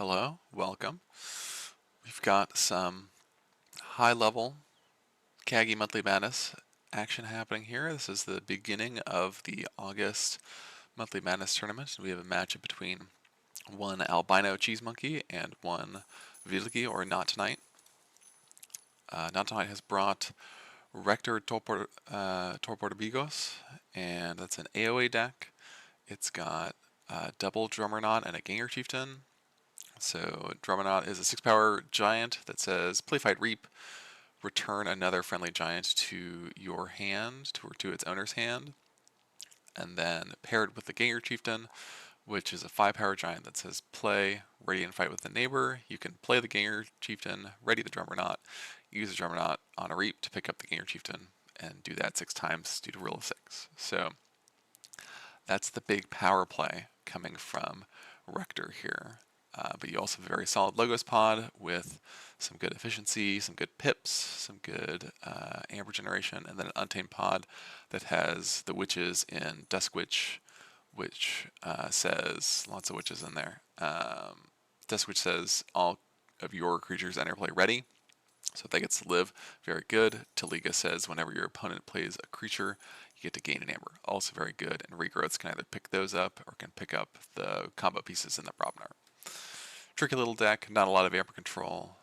Hello, welcome. We've got some high-level KAGI Monthly Madness action happening here. This is the beginning of the August Monthly Madness tournament. We have a matchup between one AlbinoCheeseMonkey and one Vilgi or Not2Night. Not2Night has brought Rector Torportabigos, and that's an AoA deck. It's got double Drummernaut and a Ganger Chieftain. So Drummernaut is a 6-power giant that says play fight reap, return another friendly giant to your hand, to its owner's hand. And then paired with the Ganger Chieftain, which is a 5-power giant that says play, ready and fight with the neighbor. You can play the Ganger Chieftain, ready the Drummernaut, use the Drummernaut on a reap to pick up the Ganger Chieftain, and do that 6 times due to rule of 6. So that's the big power play coming from Rector here. But you also have a very solid Logos pod with some good efficiency, some good pips, some good amber generation, and then an Untamed pod that has the witches in Dusk Witch, which says lots of witches in there. Dusk Witch says all of your creatures enter play ready, so if they get to live, very good. Taliga says whenever your opponent plays a creature, you get to gain an amber, also very good. And regrowths can either pick those up or can pick up the combo pieces in the Brobnar. Tricky little deck, not a lot of amber control,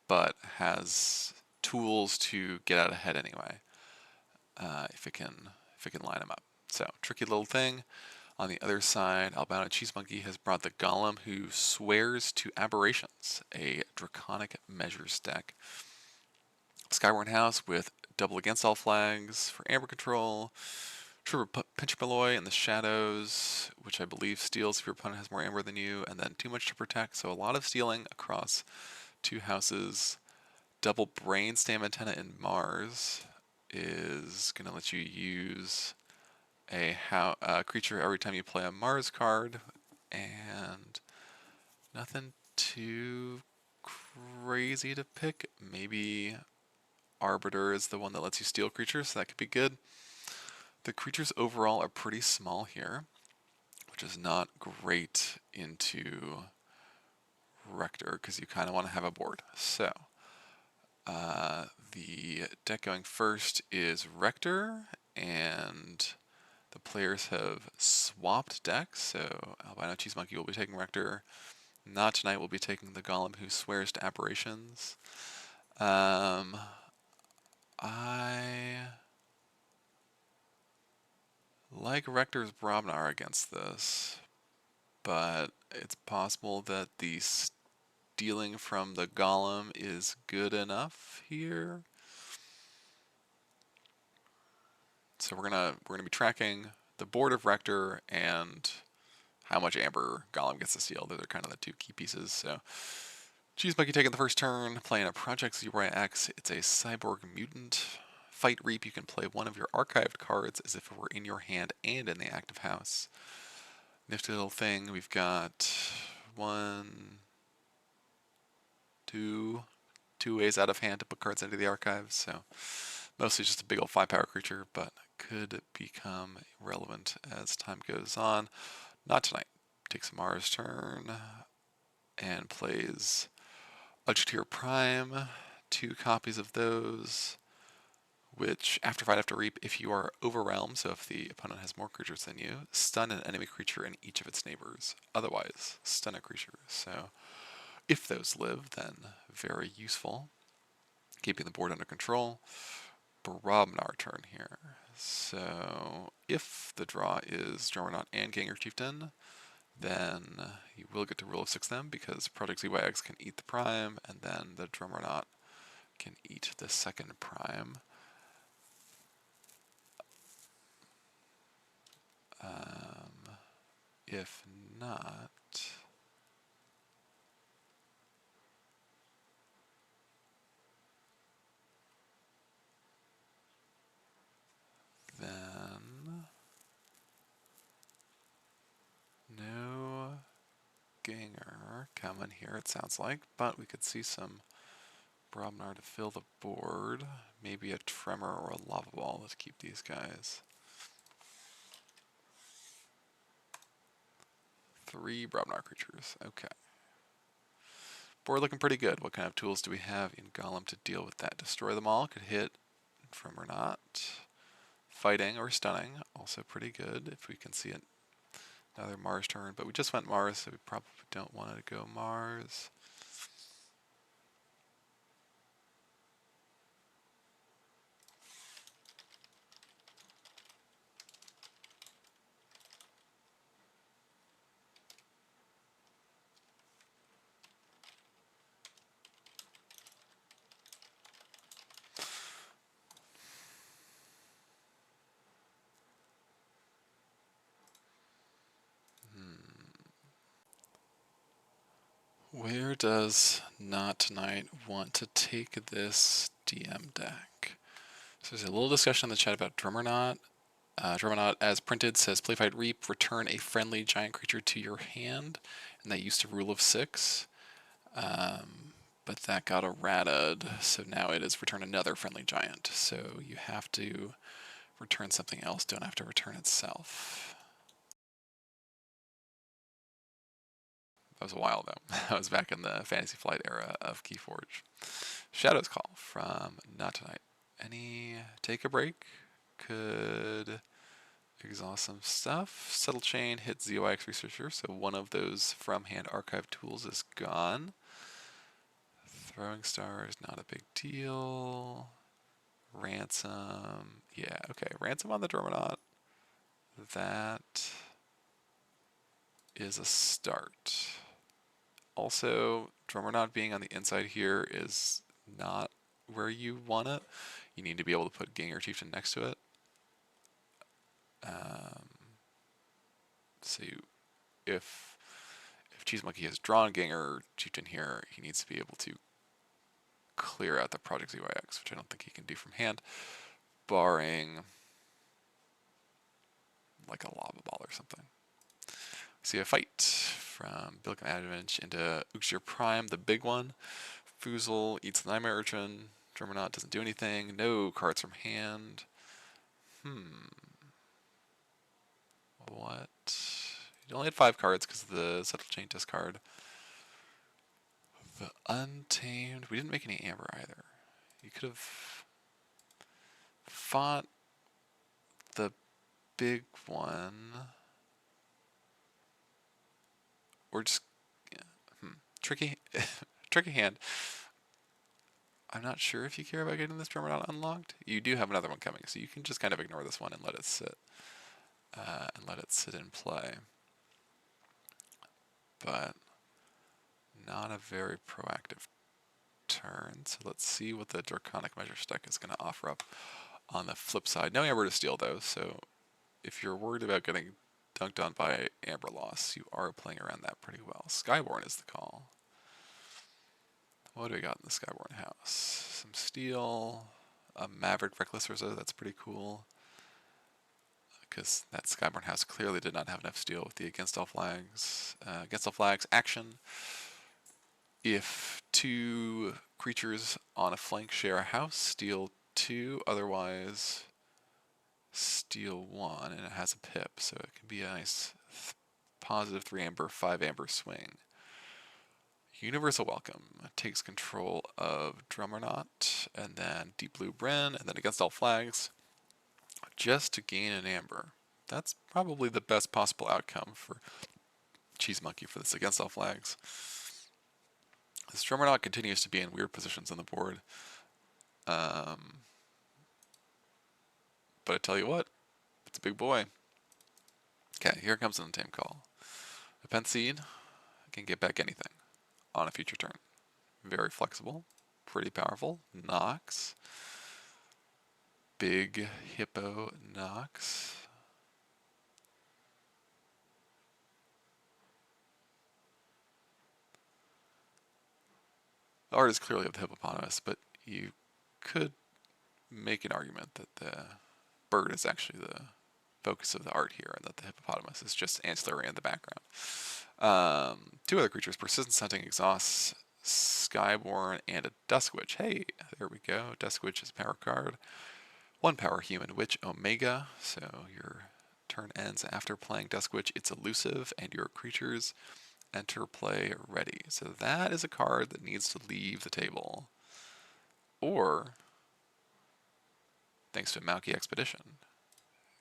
but has tools to get out ahead anyway, if it can line them up. So tricky little thing. On the other side, AlbinoCheeseMonkey has brought the Golem who swears to aberrations, a draconic measures deck. Skyborn House with double against all flags for amber control. Trooper Pinch-Malloy in the shadows, which I believe steals if your opponent has more amber than you, and then too much to protect, so a lot of stealing across 2 houses. Double Brainstem Antenna in Mars is going to let you use a creature every time you play a Mars card, and nothing too crazy to pick. Maybe Arbiter is the one that lets you steal creatures, so that could be good. The creatures overall are pretty small here, which is not great into Rector because you kind of want to have a board. So the deck going first is Rector, and the players have swapped decks. So AlbinoCheeseMonkey will be taking Rector. Not2Night will be taking the Golem who swears to aberrations. I like Rector's Brobnar against this, but it's possible that the stealing from the Golem is good enough here. So we're gonna be tracking the board of Rector and how much amber Golem gets to steal. Those are kind of the 2 key pieces. So CheeseMonkey taking the first turn, playing a Project Zero X. It's a cyborg mutant. Fight Reap, you can play one of your archived cards as if it were in your hand and in the active house. Nifty little thing. We've got 1, 2 ways out of hand to put cards into the archives, so mostly just a big old 5-power creature, but could become relevant as time goes on. Not2Night. Takes a Mars turn and plays Ultratear Prime, 2 copies of those, which after fight, after reap, if you are overwhelmed, so if the opponent has more creatures than you, stun an enemy creature and each of its neighbors. Otherwise, stun a creature. So if those live, then very useful. Keeping the board under control. Brobnar turn here. So if the draw is Drummernaut and Ganger Chieftain, then you will get to rule of 6 them because Project ZYX can eat the prime, and then the Drummernaut can eat the second prime. If not, then no Ganger coming here, it sounds like, but we could see some Brobnar to fill the board. Maybe a Tremor or a Lava Ball to keep these guys. 3 Brobnar creatures, okay. Board looking pretty good. What kind of tools do we have in Golem to deal with that? Destroy them all. Could hit from or not. Fighting or stunning. Also pretty good if we can see it. Another Mars turn. But we just went Mars, so we probably don't want to go Mars. Where does Not2Night want to take this DM deck? So there's a little discussion in the chat about Drummernaut. Drummernaut, as printed, says play fight reap, return a friendly giant creature to your hand, and that used to rule of 6. But that got errated, so now it is return another friendly giant. So you have to return something else, don't have to return itself. That was a while though. That was back in the Fantasy Flight era of Keyforge. Shadow's Call from Not2Night. Any take a break? Could exhaust some stuff. Subtle Chain hits ZOIX Researcher, so one of those from hand archive tools is gone. Throwing Stars, not a big deal. Ransom, yeah, okay. Ransom on the Drummernaut. That is a start. Also, Drummernaut being on the inside here is not where you want it. You need to be able to put Ganger Chieftain next to it. So if CheeseMonkey has drawn Ganger Chieftain here, he needs to be able to clear out the Project ZYX, which I don't think he can do from hand, barring like a lava ball or something. See a fight from Billiken Advantage into Uxir Prime, the big one. Foozle eats the Nightmare Urchin. Drummernaut doesn't do anything. No cards from hand. What? You only had 5 cards because of the Subtle Chain discard. The Untamed. We didn't make any Amber either. You could have fought the big one. Or just tricky tricky hand. I'm not sure if you care about getting this Drummernaut unlocked. You do have another one coming, so you can just kind of ignore this one and let it sit. In play. But not a very proactive turn. So let's see what the Draconic Measure deck is going to offer up on the flip side. No Amber to steal though, so if you're worried about getting dunked on by Amber loss, you are playing around that pretty well. Skyborn is the call. What do we got in the Skyborn house? Some steel, a Maverick Reckless Reserve, that's pretty cool. Because that Skyborn house clearly did not have enough steel with the Against All Flags. Against All Flags action. If 2 creatures on a flank share a house, steal 2, otherwise steal 1, and it has a pip, so it can be a nice positive 3 amber, 5 amber swing. Universal Welcome takes control of Drummernaut, and then Deep Blue Bryn, and then Against All Flags, just to gain an amber. That's probably the best possible outcome for CheeseMonkey for this Against All Flags. This Drummernaut continues to be in weird positions on the board. But I tell you what, it's a big boy. Okay, here comes an Untamed Call. A Penseed can get back anything on a future turn. Very flexible, pretty powerful. Nox. Big Hippo Nox. The art is clearly of the hippopotamus, but you could make an argument that the bird is actually the focus of the art here, and that the hippopotamus is just ancillary in the background. 2 other creatures, Persistence Hunting, Exhausts, Skyborn, and a Dusk Witch. Hey, there we go. Dusk Witch is a power card. 1 power Human Witch Omega, so your turn ends after playing Dusk Witch. It's elusive, and your creatures enter play ready. So that is a card that needs to leave the table. Or, thanks to a Monkey Expedition,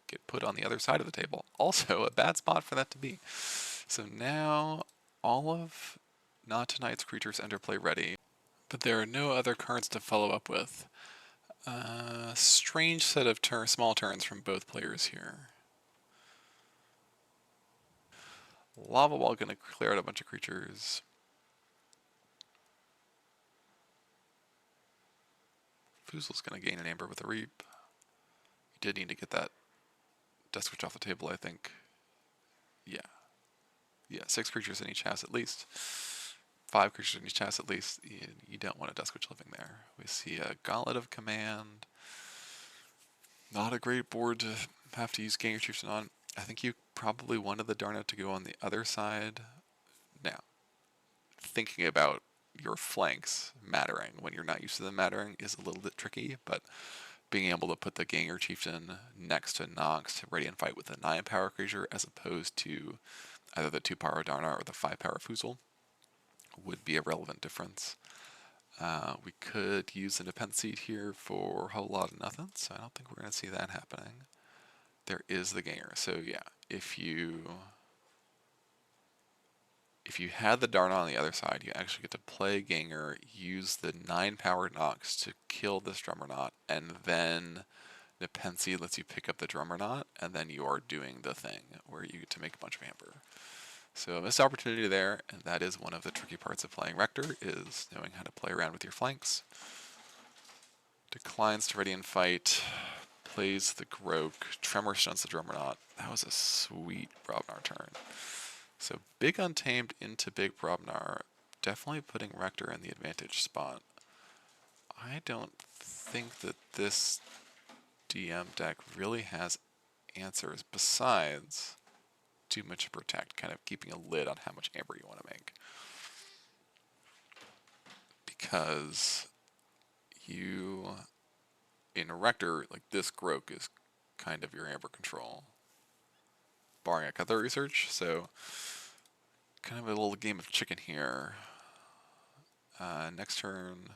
get put on the other side of the table. Also a bad spot for that to be. So now all of Not Tonight's creatures enter play ready, but there are no other cards to follow up with. Strange set of small turns from both players here. Lava Wall gonna clear out a bunch of creatures. Fusel's gonna gain an Amber with a Reap. You did need to get that Death Switch off the table, I think. Yeah. Yeah, 6 creatures in each house at least. 5 creatures in each house at least. You don't want a Death Switch living there. We see a Gauntlet of Command. Not a great board to have to use Ganger Chieftain on. I think you probably wanted the Darna to go on the other side. Now, thinking about your flanks mattering when you're not used to them mattering is a little bit tricky, but being able to put the Ganger Chieftain next to Nox to ready and fight with a 9 power creature as opposed to either the 2 power Darna or the 5 power Fusel would be a relevant difference. We could use an Independent Seed here for a whole lot of nothing, so I don't think we're going to see that happening. There is the Ganger, so yeah, if you had the Darna on the other side, you actually get to play Ganger, use the 9 power Nox to kill this Drummerknot, and then Independent Seed lets you pick up the Drummerknot, and then you are doing the thing where you get to make a bunch of Amber. So a missed opportunity there, and that is one of the tricky parts of playing Rector, is knowing how to play around with your flanks. Declines to ready and fight, plays the Groke, Tremor stuns the Drummerknot. That was a sweet Brobnar turn. So big Untamed into big Brobnar, definitely putting Rector in the advantage spot. I don't think that this DM deck really has answers besides too much to protect, kind of keeping a lid on how much Amber you want to make. Because you, in Rector, like this Groke is kind of your Amber control, barring a Cutler Research, so kind of a little game of chicken here. Next turn,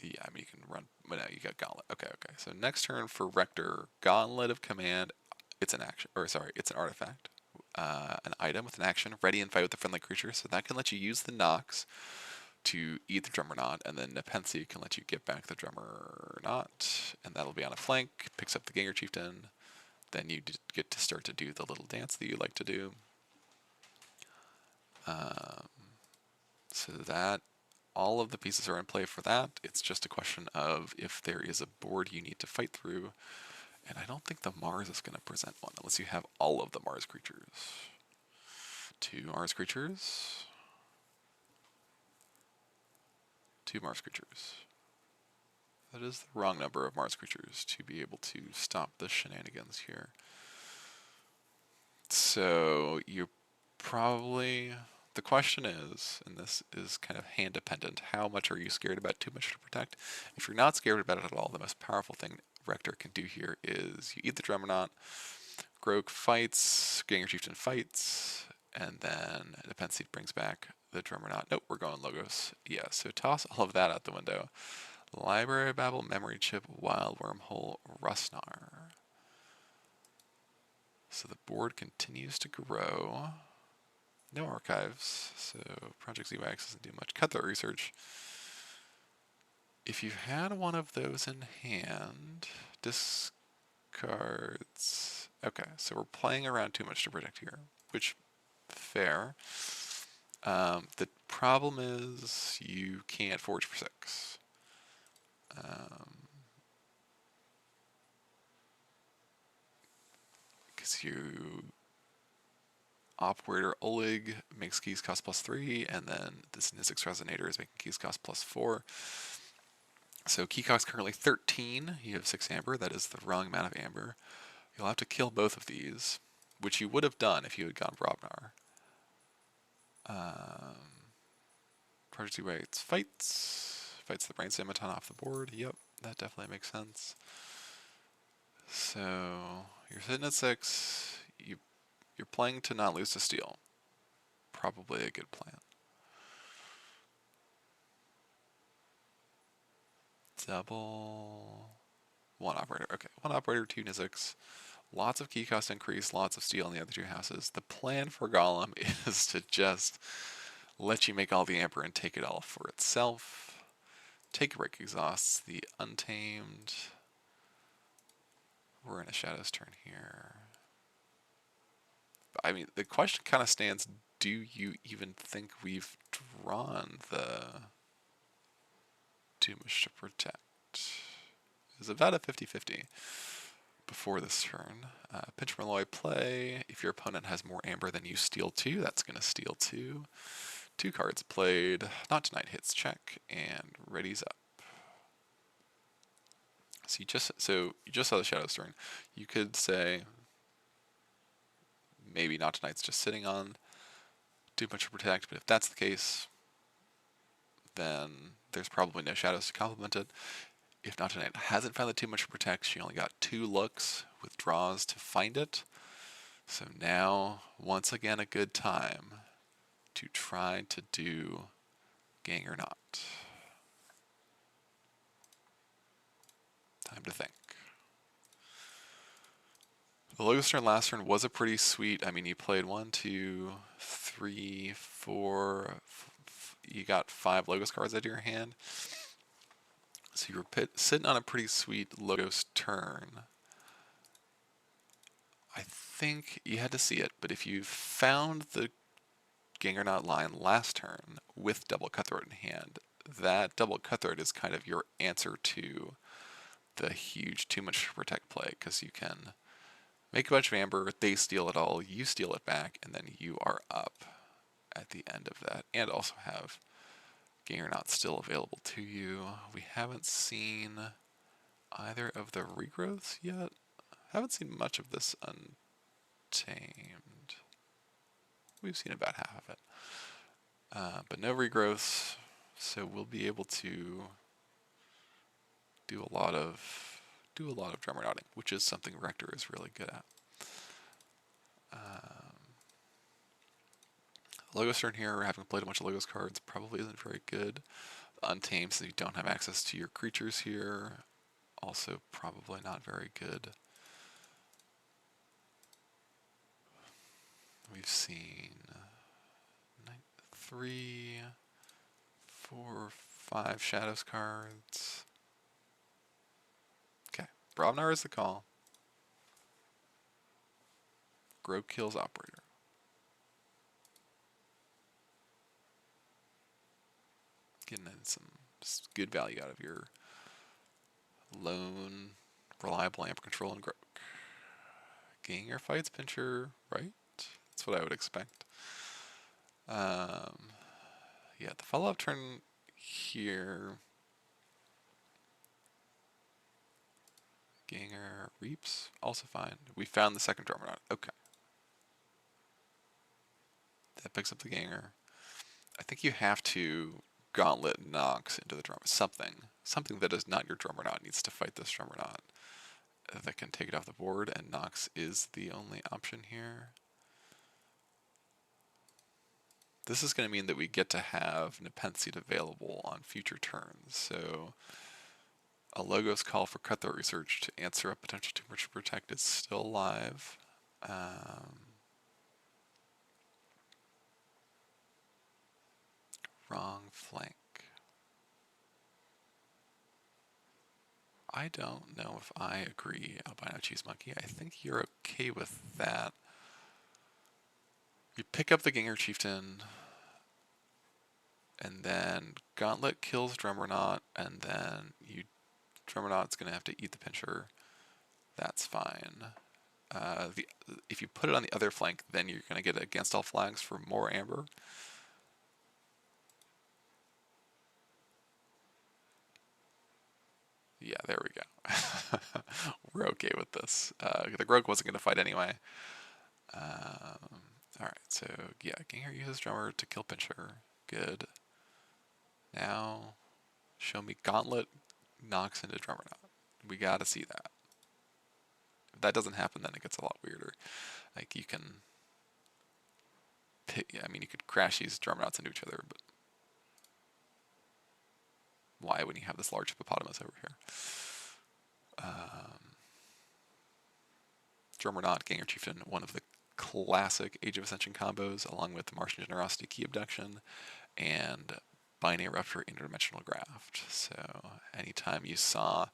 yeah, I mean you can run, but no, you got Gauntlet. Okay, okay. So next turn for Rector, Gauntlet of Command. It's an action, or sorry, it's an artifact, an item with an action, ready and fight with a friendly creature. So that can let you use the Nox to eat the Drummerknot, and then Nepenthe can let you get back the Drummerknot, and that'll be on a flank. Picks up the Ganger Chieftain. Then you get to start to do the little dance that you like to do. So that all of the pieces are in play for that. It's just a question of if there is a board you need to fight through. And I don't think the Mars is going to present one unless you have all of the Mars creatures. 2 Mars creatures. 2 Mars creatures. That is the wrong number of Mars creatures to be able to stop the shenanigans here. So you probably... The question is, and this is kind of hand dependent, how much are you scared about too much to protect? If you're not scared about it at all, the most powerful thing Rector can do here is you eat the Drummerknot, Groke fights, Ganger Chieftain fights, and then Independent Seed brings back the Drummerknot. Nope, we're going Logos. Yeah, so toss all of that out the window. Library Babble, Memory Chip, Wild Wormhole, Rustnar. So the board continues to grow. No archives, so Project ZYX doesn't do much. Cut that research. If you had one of those in hand, discards. Okay, so we're playing around too much to protect here, which, fair. The problem is you can't forge for 6. Because you Operator Oleg makes keys cost +3, and then this Nizix Resonator is making keys cost +4. So key cost currently 13. You have 6 Amber. That is the wrong amount of Amber. You'll have to kill both of these, which you would have done if you had gone Brobnar. Project Z fights the Brain Samaton off the board. Yep, that definitely makes sense. So you're sitting at 6. You're playing to not lose to steal. probably a good plan. Double one operator. Okay, one operator, 2 Nizzix. Lots of key cost increase, lots of steel in the other 2 houses. The plan for Golem is to just let you make all the Amber and take it all for itself. Take a break exhausts the Untamed. We're in a Shadows turn here. I mean, the question kind of stands, do you even think we've drawn the Too Much to Protect? It's about a 50-50 before this turn. Pinch Malloy play. If your opponent has more Amber than you, steal 2. That's going to steal 2. 2 cards played. Not2Night hits check and readies up. So you just saw the Shadows turn. You could say maybe Not2Night's just sitting on Too Much to Protect, but if that's the case, then there's probably no Shadows to complement it. If Not2Night hasn't found the Too Much to Protect, she only got 2 looks with draws to find it. So now, once again, a good time to try to do Gang or Not. Time to think. The Logos turn last turn was a pretty sweet. I mean, you played 1, 2, 3, 4. You got 5 Logos cards out of your hand. So you were sitting on a pretty sweet Logos turn. I think you had to see it, but if you found the Gang or Not line last turn with double Cutthroat in hand, that double Cutthroat is kind of your answer to the huge Too Much to Protect play, because you can make a bunch of Amber, they steal it all, you steal it back, and then you are up at the end of that. And also have Gang or Not still available to you. We haven't seen either of the regrowths yet. Haven't seen much of this Untamed. We've seen about half of it. But no regrowths, so we'll be able to do a lot of drummer nodding, which is something Rector is really good at. Logos turn here, having played a bunch of Logos cards, probably isn't very good. Untamed, so you don't have access to your creatures here, also probably not very good. We've seen 3, 4, 5 Shadows cards. Okay, Brobnar is the call. Grow kills Operator. Getting in some good value out of your lone, reliable Amp control and Grok. Ganger fights Pincher, right? That's what I would expect. Yeah, the follow-up turn here. Ganger reaps, also fine. We found the second drummer knot. Okay. That picks up the Ganger. I think you have to Gauntlet Nox into the drummer. Something that is not your drummer knot needs to fight this drummer knot that can take it off the board, and Nox is the only option here. This is going to mean that we get to have Nepenthe available on future turns. So a Logos call for Cutthroat Research to answer a potential Too Much to Protect is still alive. Wrong flank. I don't know if I agree, AlbinoCheeseMonkey. I think you're okay with that. You pick up the Ganger Chieftain, and then Gauntlet kills Drummer Knot, and then Drummer Knot's going to have to eat the Pincher. That's fine. If you put it on the other flank, then you're going to get Against All Flags for more Amber. Yeah, there we go. We're okay with this. The Grog wasn't going to fight anyway. Alright, so yeah, Ganger uses Drummer to kill Pincher. Good. Now, show me Gauntlet knocks into Drummer Knot. We gotta see that. If that doesn't happen, then it gets a lot weirder. Like, you can pick, yeah, I mean, you could crash these Drummernauts into each other, but why when you have this large hippopotamus over here? Drummernaut, Ganger Chieftain, one of the classic Age of Ascension combos, along with Martian Generosity Key Abduction and Binary Rupture Interdimensional Graft. So anytime you saw,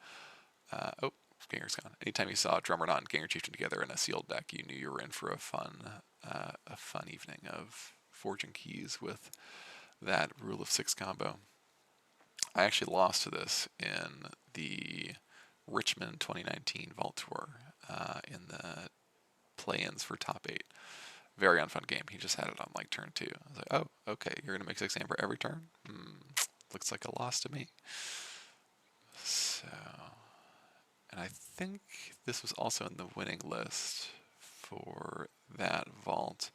oh, Ganger's gone. Anytime you saw Drummernaut and Ganger Chieftain together in a sealed deck, you knew you were in for a fun evening of forging keys with that Rule of 6 combo. I actually lost to this in the Richmond 2019 Vault Tour in the play-ins for top 8. Very unfun game. He just had it on like turn 2. I was like, oh, okay, you're going to make 6 amber every turn? Looks like a loss to me. So, and I think this was also in the winning list for that vault.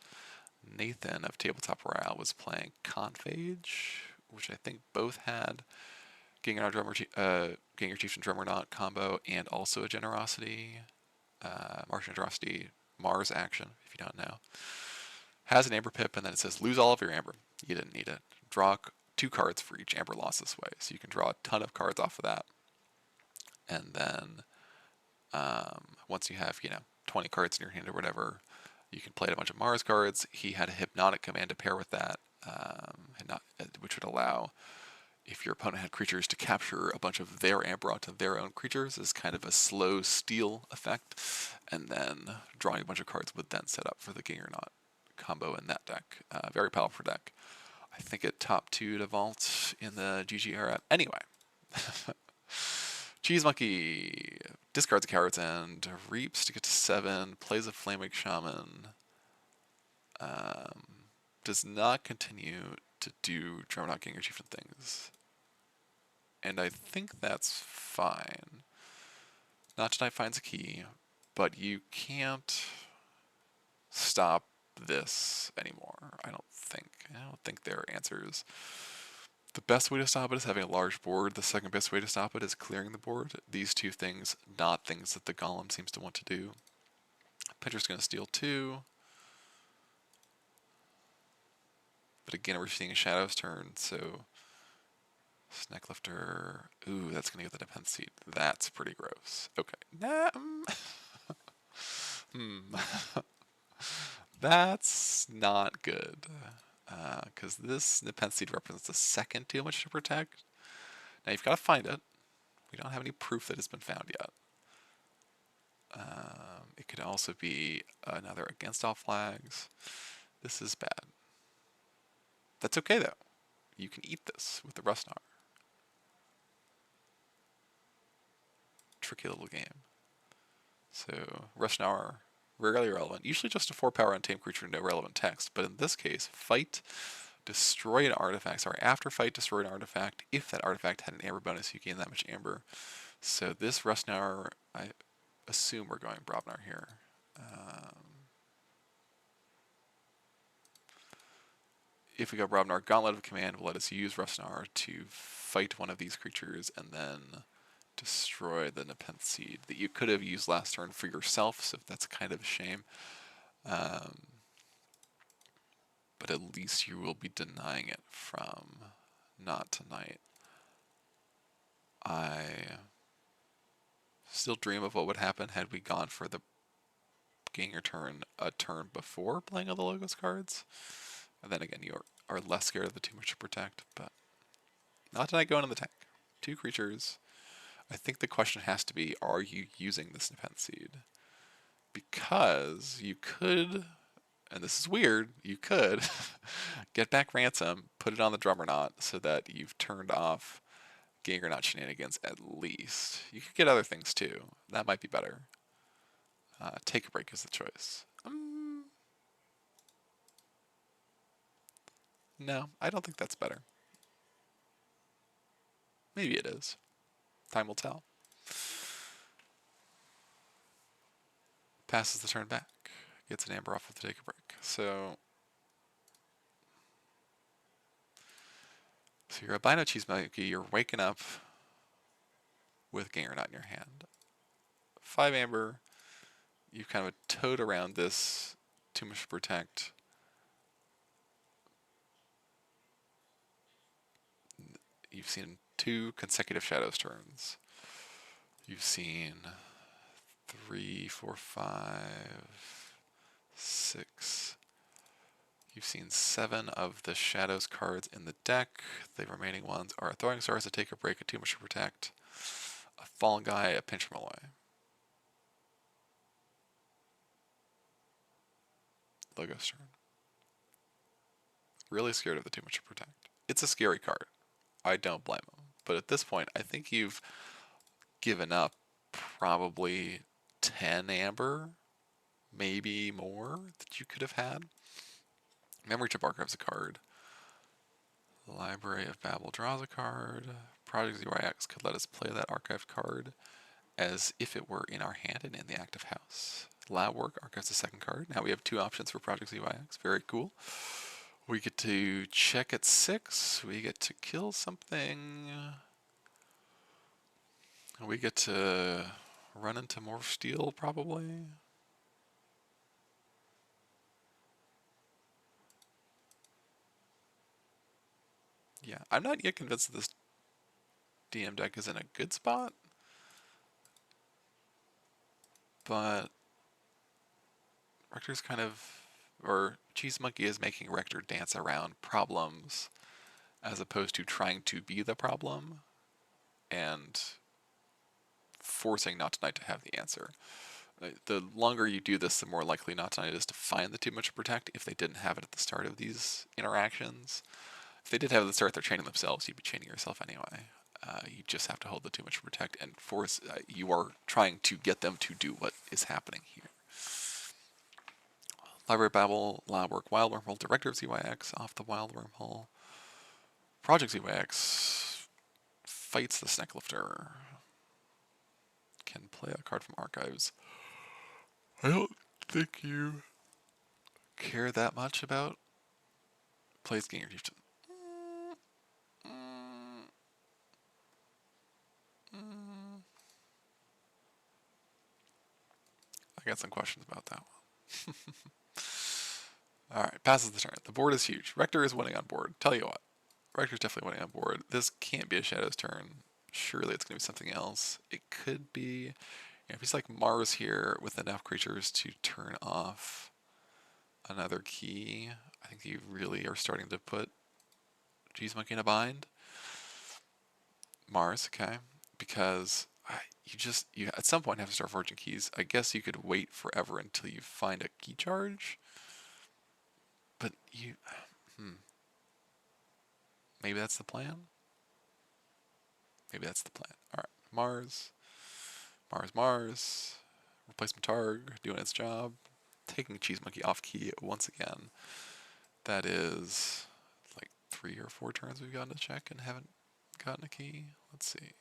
Nathan of Tabletop Royale was playing Conphage, which I think both had Ganger Chieftain Drummernaut combo and also a Generosity, Martian Generosity Mars action, if you don't know. Has an Amber Pip, and then it says lose all of your Amber. You didn't need it. Draw 2 cards for each Amber loss this way, so you can draw a ton of cards off of that. And then once you have 20 cards in your hand or whatever, you can play a bunch of Mars cards. He had a Hypnotic command to pair with that, which would allow, if your opponent had creatures, to capture a bunch of their Amber onto their own creatures as kind of a slow steal effect, and then drawing a bunch of cards would then set up for the Gangernaut combo in that deck. Very powerful deck. I think it top 2 to vault in the GG era. Anyway, CheeseMonkey discards a Coward's End, reaps to get to 7, plays a Flamewake Shaman, does not continue to do Drummernaut Ganger Chieftain things. And I think that's fine. Not2Night finds a key, but you can't stop this anymore. I don't think there are answers. The best way to stop it is having a large board. The second best way to stop it is clearing the board. These two things, not things that the Golem seems to want to do. Pinter's going to steal 2. But again, we're seeing a Shadow's turn, so Snecklifter. Ooh, that's going to get the Defense Seed. That's pretty gross. Okay. That's not good. Because this Defense Seed represents the second too much to protect. Now you've got to find it. We don't have any proof that it's been found yet. It could also be another against all flags. This is bad. That's okay though. You can eat this with the Rustnar. Tricky little game. So Rustnar, rarely relevant. Usually just a 4-power untamed creature, no relevant text. But in this case, fight, destroy an artifact. Sorry, after fight, destroy an artifact. If that artifact had an amber bonus, you gain that much amber. So this Rustnar, I assume we're going Brobnar here. If we go Brobnar, Gauntlet of Command will let us use Rustnar to fight one of these creatures and then destroy the Nepenthe Seed that you could have used last turn for yourself, so that's kind of a shame. But at least you will be denying it from Not2Night. I still dream of what would happen had we gone for the Ganger turn a turn before playing all the Logos cards. And then again, you are less scared of the too much to protect, but Not2Night going in the tank. 2 creatures. I think the question has to be, are you using this Nepenthe Seed? Because you could, and this is weird, you could get back Ransom, put it on the Drummernaut so that you've turned off Gangernaut shenanigans at least. You could get other things too. That might be better. Take a break is the choice. No, I don't think that's better. Maybe it is. Time will tell. Passes the turn back. Gets an amber off with the take a break. So you're a AlbinoCheeseMonkey, you're waking up with Gangernaut in your hand. 5 amber, you've kind of toed around this too much to protect You've seen 2 consecutive Shadows turns. You've seen 3, 4, 5, 6. You've seen 7 of the Shadows cards in the deck. The remaining ones are Throwing Stars, a Take or Break, a Too Much to Protect, a Fallen Guy, a Pinch from Away. Logos turn. Really scared of the Too Much to Protect. It's a scary card. I don't blame him. But at this point, I think you've given up probably 10 amber, maybe more, that you could have had. Memory Chip Archives a card. The Library of Babel draws a card. Project ZYX could let us play that archived card as if it were in our hand and in the active house. Lab Work archives the second card. Now we have 2 options for Project ZYX. Very cool. We get to check at 6. We get to kill something. We get to run into more steel, probably. Yeah, I'm not yet convinced that this DM deck is in a good spot. But Rector's kind of, or CheeseMonkey is making Rector dance around problems as opposed to trying to be the problem and forcing Not2Night to have the answer. The longer you do this, the more likely Not2Night is to find the Too Much to Protect if they didn't have it at the start of these interactions. If they did have it at the start, they're chaining themselves. You'd be chaining yourself anyway. You just have to hold the Too Much to Protect and force. You are trying to get them to do what is happening here. Library Babel, Lab Work, Wild Wormhole, Director of ZYX, off the Wild Wormhole. Project ZYX fights the Snecklifter. Can play a card from Archives. I don't think you care that much about. Plays Ginger Chieftain. I got some questions about that one. Alright, passes the turn. The board is huge. Rector is winning on board. Tell you what, Rector's definitely winning on board. This can't be a Shadow's turn. Surely it's going to be something else. It could be, if he's like Mars here with enough creatures to turn off another key, I think you really are starting to put CheeseMonkey in a bind. Mars, okay, because you at some point have to start forging keys. I guess you could wait forever until you find a key charge, but maybe that's the plan. Maybe that's the plan. All right, Mars, replacement targ doing its job, taking CheeseMonkey off key once again. That is like 3 or 4 turns we've gotten to check and haven't gotten a key. Let's see.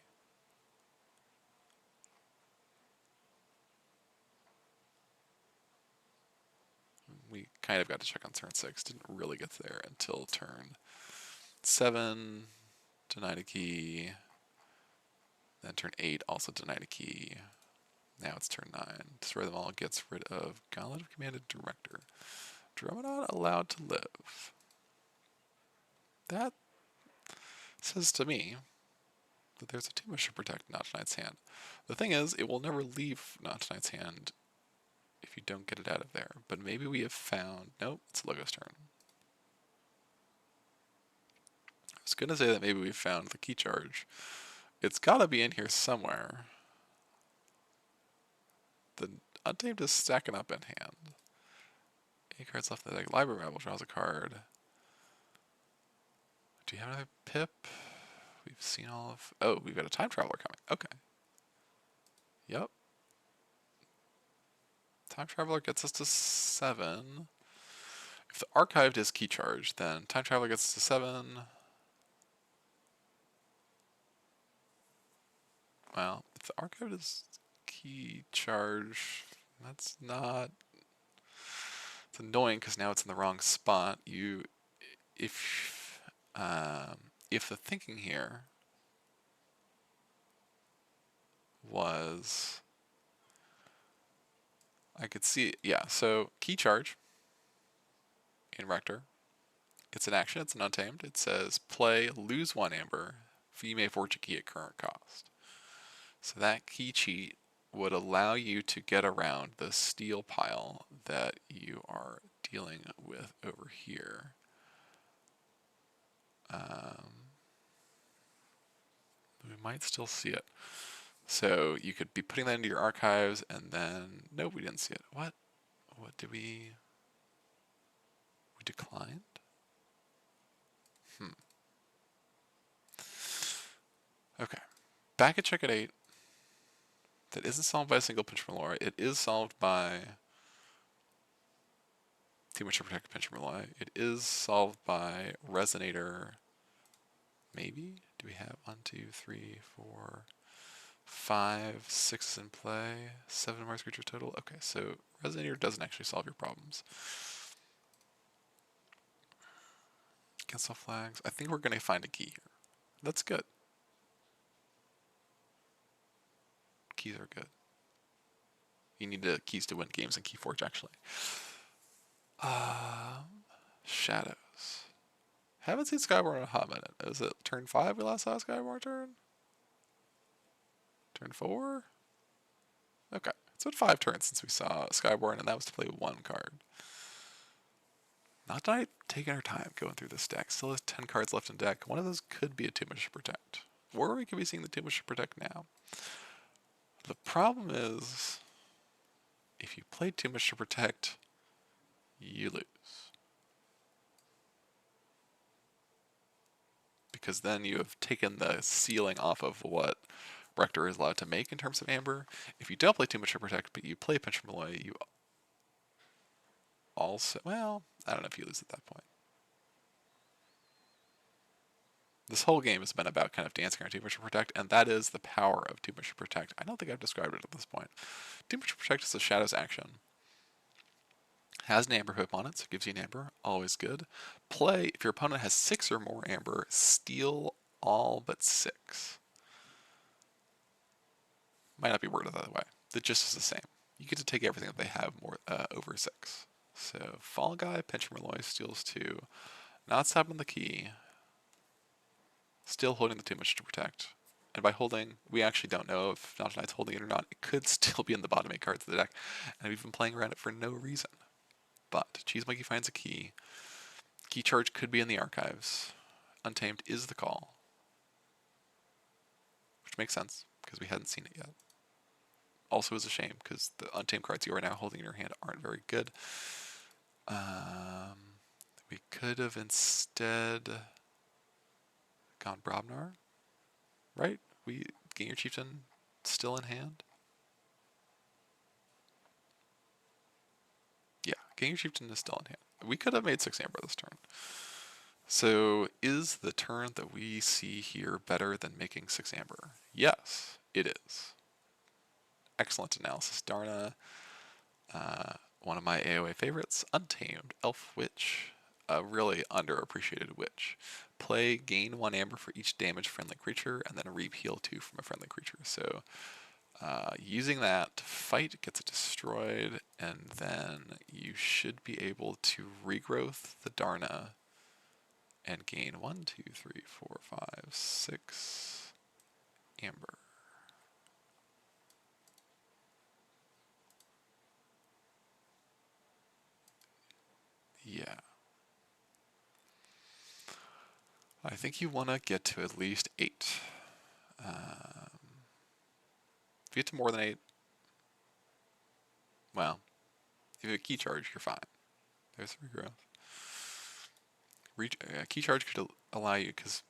We kind of got to check on turn 6. Didn't really get there until turn 7. Denied a key. Then turn 8 also denied a key. Now it's turn 9. Destroy them all gets rid of Gauntlet of Commanded Director. Drummond allowed to live. That says to me that there's a Too Much to Protect Not2Night's hand. The thing is, it will never leave Not2Night's hand if you don't get it out of there. But maybe we have found... Nope, it's Logos turn. I was going to say that maybe we found the key charge. It's got to be in here somewhere. The Untamed is stacking up in hand. 8 cards left in the deck. Library Babel draws a card. Do you have another Pip? We've seen all of... Oh, we've got a Time Traveler coming. Okay. Yep. Time Traveler gets us to 7. If the Archived is key charge, then Time Traveler gets us to 7. Well, if the Archived is key charge, that's not... It's annoying because now it's in the wrong spot. If the thinking here was... I could see, yeah, so key charge in Rector. It's an action, it's an Untamed. It says play, lose 1 amber, You may forge a key at current cost. So that key cheat would allow you to get around the steel pile that you are dealing with over here. We might still see it. So you could be putting that into your archives, and then no, we didn't see it. What did we declined? Okay. Back at check at 8. That isn't solved by a single pinch from Laura. It is solved by Too Much to Protect, pinch from Rely. It is solved by Resonator. Maybe? Do we have 1, 2, 3, 4, 5, 6 in play? 7 Mars creatures total? Okay, so Resonator doesn't actually solve your problems. Cancel flags. I think we're going to find a key here. That's good. Keys are good. You need the keys to win games in Keyforge, actually. Shadows. Haven't seen Skyborn in a hot minute. Is it turn 5 we last saw Skyborn turn? Turn 4? Okay. It's been 5 turns since we saw Skyborn, and that was to play 1 card. Not2Night taking our time going through this deck. Still has 10 cards left in deck. One of those could be a Too Much to Protect. Or we could be seeing the Too Much to Protect now. The problem is, if you play Too Much to Protect, you lose. Because then you have taken the ceiling off of what Rector is allowed to make in terms of Amber. If you don't play Too Much to Protect, but you play Pinch from Malloy, you also, well, I don't know if you lose at that point. This whole game has been about kind of dancing around Too Much to Protect, and that is the power of Too Much to Protect. I don't think I've described it at this point. Too Much to Protect is a Shadows action. Has an Amber whip on it, so it gives you an Amber. Always good. Play, if your opponent has 6 or more Amber, steal all but 6. Might not be worded that way. The gist is the same. You get to take everything that they have more over 6. So Fall Guy, Pinch from Malloy, steals 2. Not stopping the key. Still holding the Too Much to Protect. And by holding, we actually don't know if Not2Night's holding it or not. It could still be in the bottom 8 cards of the deck, and we've been playing around it for no reason. But CheeseMonkey finds a key. Key charge could be in the archives. Untamed is the call. Which makes sense, because we hadn't seen it yet. Also is a shame, because the Untamed cards you are now holding in your hand aren't very good. We could have instead gone Brobnar, right? We gain your Chieftain still in hand. Yeah, gain your Chieftain is still in hand. We could have made 6 Amber this turn. So is the turn that we see here better than making 6 Amber? Yes, it is. Excellent analysis, Darna. One of my AOA favorites, Untamed Elf Witch. A really underappreciated witch. Play, gain 1 Amber for each damaged friendly creature, and then reap heal 2 from a friendly creature. So using that to fight gets it destroyed, and then you should be able to regrowth the Darna and gain 1, 2, 3, 4, 5, 6 Amber. Yeah. I think you want to get to at least 8. If you get to more than 8, well, if you have a key charge, you're fine. There's regrowth. Key charge could allow you, because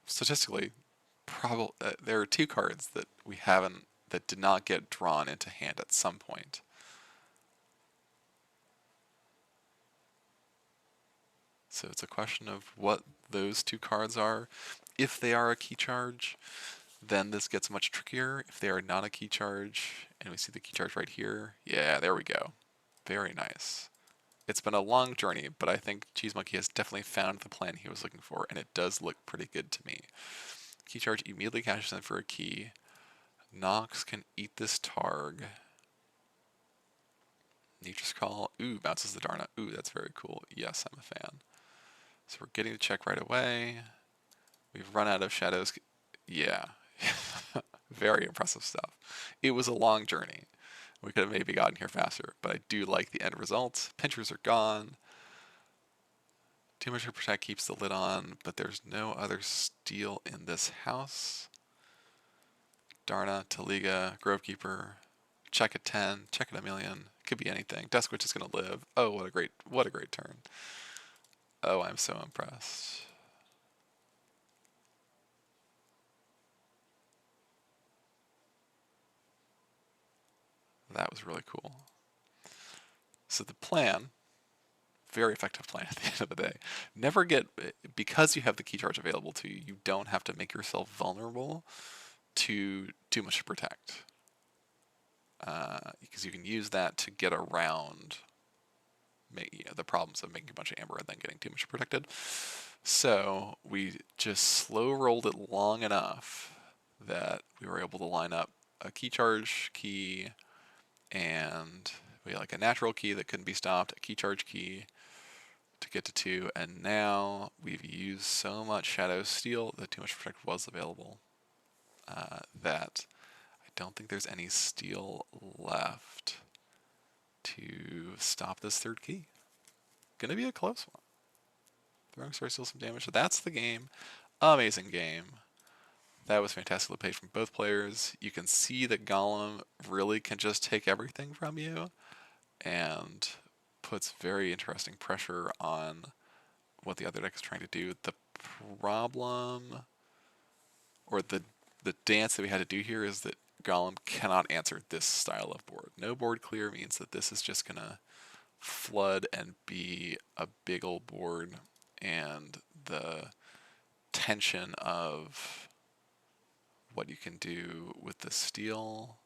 statistically, there are 2 cards that we haven't, that did not get drawn into hand at some point. So it's a question of what those 2 cards are. If they are a key charge, then this gets much trickier. If they are not a key charge, and we see the key charge right here, yeah, there we go. Very nice. It's been a long journey, but I think CheeseMonkey has definitely found the plan he was looking for, and it does look pretty good to me. Key charge immediately cashes in for a key. Nox can eat this targ. Nature's Call. Ooh, bounces the Darna. Ooh, that's very cool. Yes, I'm a fan. So we're getting the check right away. We've run out of shadows. Yeah. Very impressive stuff. It was a long journey. We could have maybe gotten here faster, but I do like the end result. Pinchers are gone. Too much to protect keeps the lid on, but there's no other steel in this house. Darna, Taliga, Grovekeeper. Check at 10, check at a million. Could be anything. Dusk Witch is gonna live. Oh, what a great turn. Oh, I'm so impressed. That was really cool. So the plan, very effective plan at the end of the day. Never get, because you have the key charge available to you, you don't have to make yourself vulnerable to too much to protect. Because you can use that to get around the problems of making a bunch of amber and then getting too much protected. So we just slow rolled it long enough that we were able to line up a key charge key, and we had like a natural key that couldn't be stopped, a key charge key to get to 2, and now we've used so much shadow steel that too much protect was available that I don't think there's any steel left to stop this 3rd key. Gonna be a close one. Throwing Star steals some damage. So that's the game. Amazing game. That was fantastically played from both players. You can see that Golem really can just take everything from you and puts very interesting pressure on what the other deck is trying to do. The problem, or the dance that we had to do here, is that Golem cannot answer this style of board. No board clear means that this is just gonna flood and be a big old board, and the tension of what you can do with the steel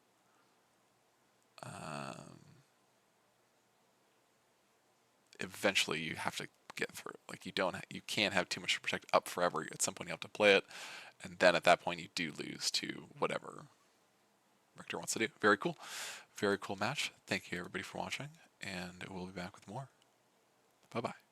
eventually you have to get through. Like you can't have too much to protect up forever. At some point you have to play it, and then at that point you do lose to whatever Richter wants to do. Very cool match. Thank you everybody for watching, and we'll be back with more. Bye bye.